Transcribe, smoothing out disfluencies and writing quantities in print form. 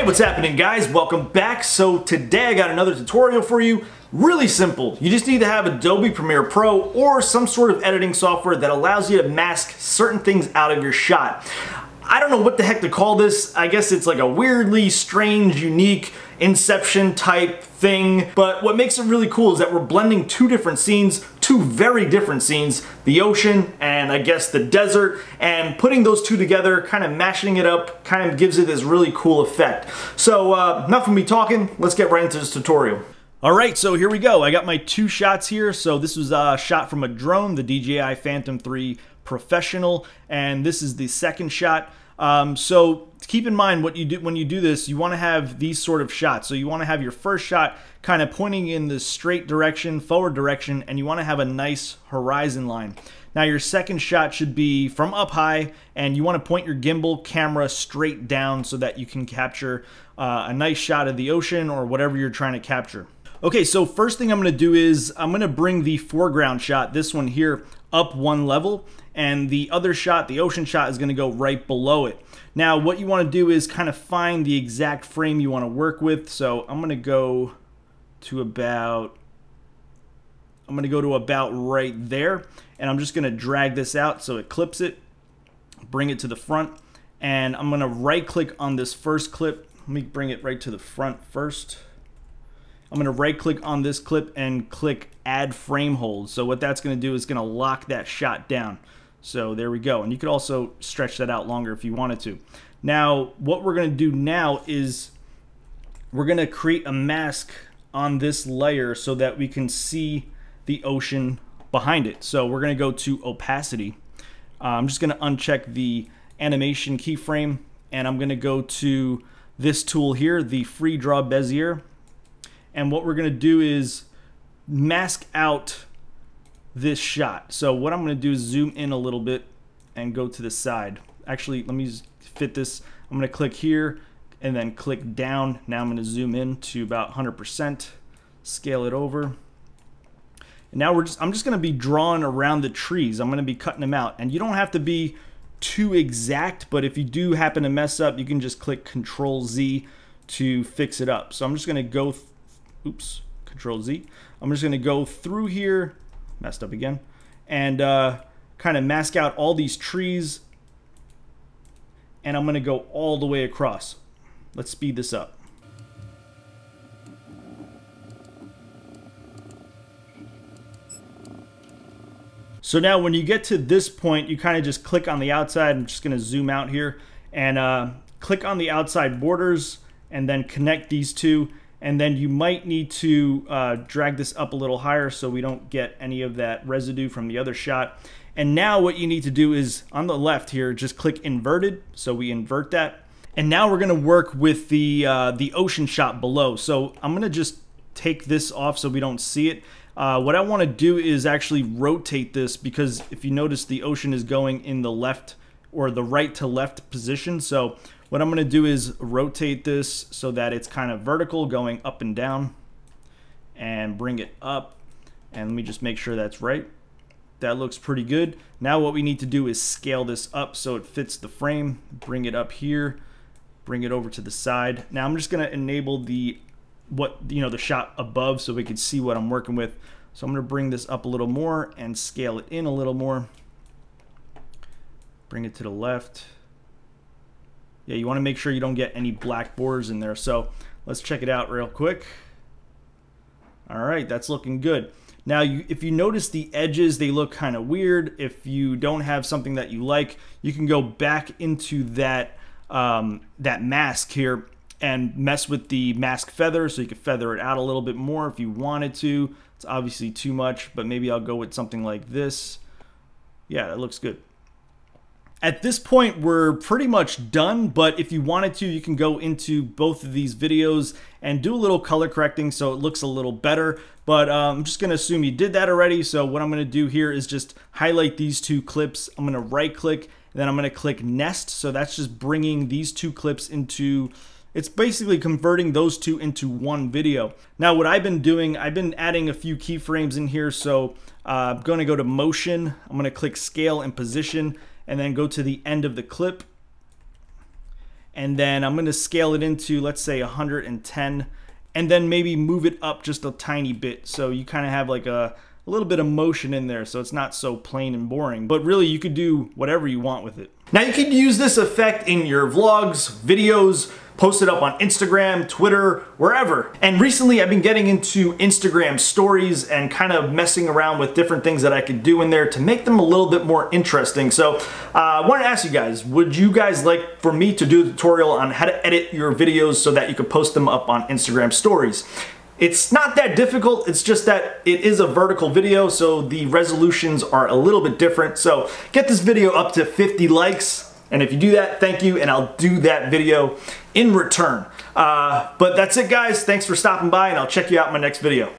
Hey, what's happening, guys? Welcome back. So today I got another tutorial for you. Really simple. You just need to have Adobe Premiere Pro or some sort of editing software that allows you to mask certain things out of your shot. I don't know what the heck to call this. I guess it's like a weirdly strange, unique Inception type thing. But what makes it really cool is that we're blending two different scenes, two very different scenes, the ocean and I guess the desert, and putting those two together, kind of mashing it up, kind of gives it this really cool effect. So enough of me talking, let's get right into this tutorial. Alright, so here we go. I got my two shots here. So this was a shot from a drone, the DJI Phantom 3 Professional, and this is the second shot. So keep in mind what you do when you do this, you want to have these sort of shots. So you want to have your first shot kind of pointing in the straight direction, forward direction, and you want to have a nice horizon line. Now your second shot should be from up high, and you want to point your gimbal camera straight down so that you can capture a nice shot of the ocean or whatever you're trying to capture. Okay, so first thing I'm going to do is I'm going to bring the foreground shot, this one here, up one level, and the other shot, the ocean shot, is going to go right below it. Now what you want to do is kind of find the exact frame you want to work with. So I'm going to go to about right there, and I'm just going to drag this out so it clips it, bring it to the front, and I'm going to right click on this first clip. Let me bring it right to the front first. I'm going to right click on this clip and click add frame hold. So what that's going to do is going to lock that shot down. So there we go. And you could also stretch that out longer if you wanted to. Now what we're going to do now is we're going to create a mask on this layer so that we can see the ocean behind it. So we're going to go to opacity. I'm just going to uncheck the animation keyframe, and I'm going to go to this tool here, the free draw Bezier. And what we're going to do is mask out this shot. So what I'm going to do is zoom in a little bit and go to the side. Actually, let me fit this. I'm going to click here and then click down. Now I'm going to zoom in to about 100%, scale it over. And now I'm just going to be drawing around the trees. I'm going to be cutting them out. And you don't have to be too exact, but if you do happen to mess up, you can just click Control Z to fix it up. So I'm just going to go Control Z. I'm just going to go through here, messed up again, and kind of mask out all these trees, and I'm going to go all the way across. Let's speed this up. So now when you get to this point, you kind of just click on the outside. I'm just going to zoom out here and click on the outside borders and then connect these two. And then you might need to drag this up a little higher so we don't get any of that residue from the other shot. And now what you need to do is on the left here, just click inverted. So we invert that. And now we're gonna work with the ocean shot below. So I'm gonna just take this off so we don't see it. What I wanna do is actually rotate this, because if you notice the ocean is going in the left or the right to left position. So what I'm going to do is rotate this so that it's kind of vertical, going up and down, and bring it up. And let me just make sure that's right. That looks pretty good. Now what we need to do is scale this up so it fits the frame. Bring it up here, bring it over to the side. Now I'm just going to enable the shot above so we can see what I'm working with. So I'm going to bring this up a little more and scale it in a little more. Bring it to the left. Yeah, you want to make sure you don't get any black borders in there. So let's check it out real quick. All right, that's looking good. Now, if you notice the edges, they look kind of weird. If you don't have something that you like, you can go back into that that mask here and mess with the mask feather, so you can feather it out a little bit more if you wanted to. It's obviously too much, but maybe I'll go with something like this. Yeah, that looks good. At this point, we're pretty much done, but if you wanted to, you can go into both of these videos and do a little color correcting so it looks a little better. But I'm just going to assume you did that already. So what I'm going to do here is just highlight these two clips. I'm going to right click, and then I'm going to click nest. So that's just bringing these two clips into, it's basically converting those two into one video. Now what I've been doing, I've been adding a few keyframes in here. So I'm going to go to motion. I'm going to click scale and position, and then go to the end of the clip. and then I'm gonna scale it into, let's say, 110, and then maybe move it up just a tiny bit so you kind of have like a little bit of motion in there so it's not so plain and boring. But really, you could do whatever you want with it. Now you can use this effect in your vlogs, videos, post it up on Instagram, Twitter, wherever. And recently I've been getting into Instagram stories and kind of messing around with different things that I could do in there to make them a little bit more interesting. So I wanted to ask you guys, would you guys like for me to do a tutorial on how to edit your videos so that you could post them up on Instagram stories? It's not that difficult, it's just that it is a vertical video, so the resolutions are a little bit different. So get this video up to 50 likes, and if you do that, thank you, and I'll do that video in return. But that's it, guys. Thanks for stopping by, and I'll check you out in my next video.